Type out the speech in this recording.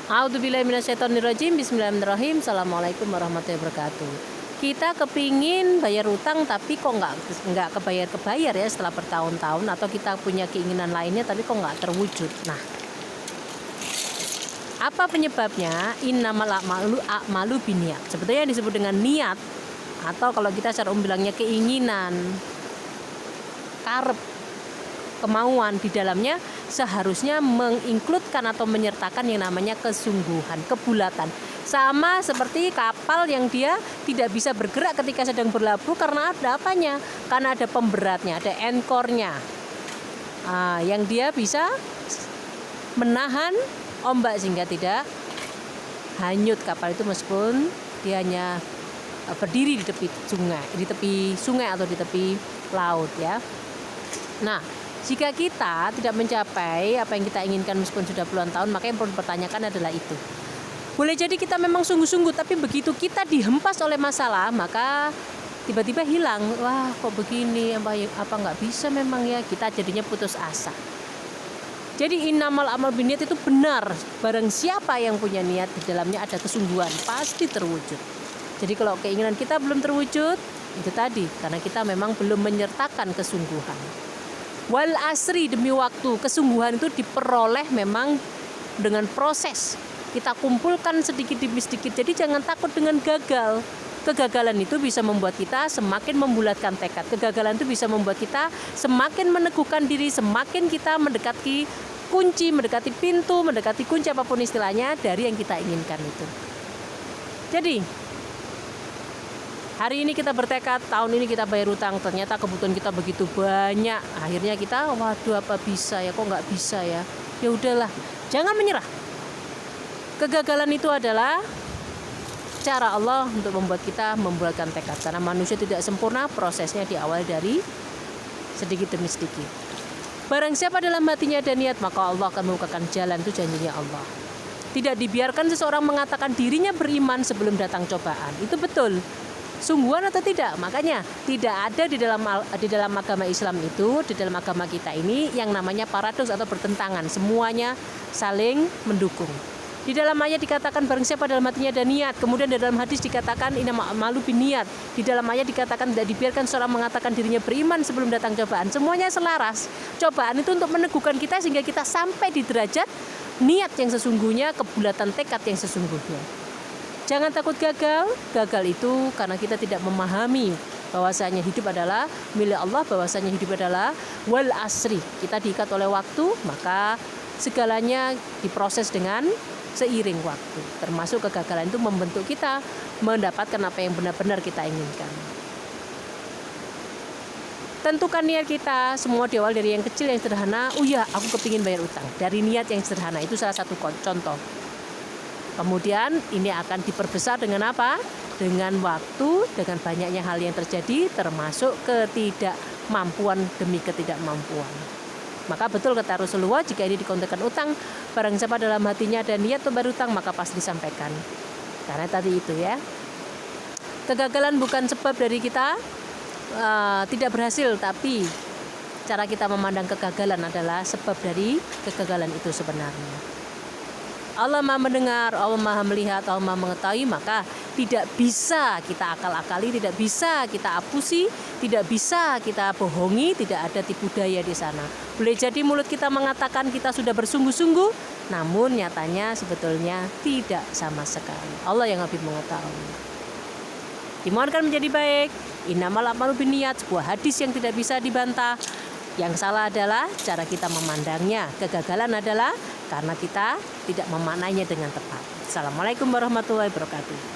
A'udzubillahi minasyaitonirrajim. Bismillahirrahmanirrahim. Assalamualaikum warahmatullahi wabarakatuh. Kita kepingin bayar utang tapi kok nggak kebayar ya setelah bertahun-tahun, atau kita punya keinginan lainnya tapi kok nggak terwujud. Nah, apa penyebabnya? Innamal a'malu binniyat. Sebetulnya yang disebut dengan niat, atau kalau kita secara umum bilangnya keinginan, karep, kemauan, di dalamnya seharusnya menginkludkan atau menyertakan yang namanya kesungguhan, kebulatan. Sama seperti kapal yang dia tidak bisa bergerak ketika sedang berlabuh karena ada apanya? Karena ada pemberatnya, ada anchornya, yang dia bisa menahan ombak sehingga tidak hanyut kapal itu meskipun dia hanya berdiri di tepi sungai atau di tepi laut ya. Nah, jika kita tidak mencapai apa yang kita inginkan meskipun sudah puluhan tahun, maka yang perlu dipertanyakan adalah itu. Boleh jadi kita memang sungguh-sungguh, tapi begitu kita dihempas oleh masalah, maka tiba-tiba hilang. Wah, kok begini, apa nggak bisa memang ya, kita jadinya putus asa. Jadi innamal a'malu binniyat itu benar. Barang siapa yang punya niat, di dalamnya ada kesungguhan, pasti terwujud. Jadi kalau keinginan kita belum terwujud, itu tadi, karena kita memang belum menyertakan kesungguhan. Wal asri, demi waktu. Kesungguhan itu diperoleh memang dengan proses. Kita kumpulkan sedikit demi sedikit. Jadi jangan takut dengan gagal. Kegagalan itu bisa membuat kita semakin membulatkan tekad. Kegagalan itu bisa membuat kita semakin meneguhkan diri, semakin kita mendekati kunci, mendekati pintu, mendekati kunci apapun istilahnya dari yang kita inginkan itu. Jadi hari ini kita bertekad, tahun ini kita bayar utang, ternyata kebutuhan kita begitu banyak. Akhirnya kita, waduh apa bisa ya, kok nggak bisa ya. Ya udahlah, jangan menyerah. Kegagalan itu adalah cara Allah untuk membuat kita membulatkan tekad. Karena manusia tidak sempurna, prosesnya diawali dari sedikit demi sedikit. Barang siapa dalam hatinya ada niat, maka Allah akan membukakan jalan, itu janjinya Allah. Tidak dibiarkan seseorang mengatakan dirinya beriman sebelum datang cobaan. Itu betul. Sungguhan atau tidak? Makanya tidak ada di dalam agama Islam itu, di dalam agama kita ini yang namanya paradoks atau bertentangan. Semuanya saling mendukung. Di dalam ayat dikatakan barang siapa dalam hatinya ada niat. Kemudian di dalam hadis dikatakan innamal a'malu binniyat. Di dalam ayat dikatakan tidak dibiarkan seorang mengatakan dirinya beriman sebelum datang cobaan. Semuanya selaras. Cobaan itu untuk meneguhkan kita sehingga kita sampai di derajat niat yang sesungguhnya, kebulatan tekad yang sesungguhnya. Jangan takut gagal. Gagal itu karena kita tidak memahami bahwasanya hidup adalah milik Allah, bahwasanya hidup adalah wal asri. Kita diikat oleh waktu, maka segalanya diproses dengan seiring waktu. Termasuk kegagalan itu membentuk kita mendapatkan apa yang benar-benar kita inginkan. Tentukan niat kita, semua diawal dari yang kecil, yang sederhana. Oh ya, aku kepingin bayar utang. Dari niat yang sederhana, itu salah satu contoh. Kemudian ini akan diperbesar dengan apa? Dengan waktu, dengan banyaknya hal yang terjadi, termasuk ketidakmampuan demi ketidakmampuan. Maka betul kata Rasulullah, jika ini dikontekskan utang, barang siapa dalam hatinya ada niat untuk bayar utang, maka pasti disampaikan. Karena tadi itu ya, kegagalan bukan sebab dari kita tidak berhasil, tapi cara kita memandang kegagalan adalah sebab dari kegagalan itu sebenarnya. Allah Maha mendengar, Allah Maha melihat, Allah Maha mengetahui, maka tidak bisa kita akal-akali, tidak bisa kita apusi, tidak bisa kita bohongi, tidak ada tipu daya di sana. Boleh jadi mulut kita mengatakan kita sudah bersungguh-sungguh, namun nyatanya sebetulnya tidak sama sekali. Allah yang lebih mengetahui. Dimohonkan menjadi baik. Innamal a'malu binniyat, sebuah hadis yang tidak bisa dibantah. Yang salah adalah cara kita memandangnya. Kegagalan adalah karena kita tidak memaknainya dengan tepat. Assalamualaikum warahmatullahi wabarakatuh.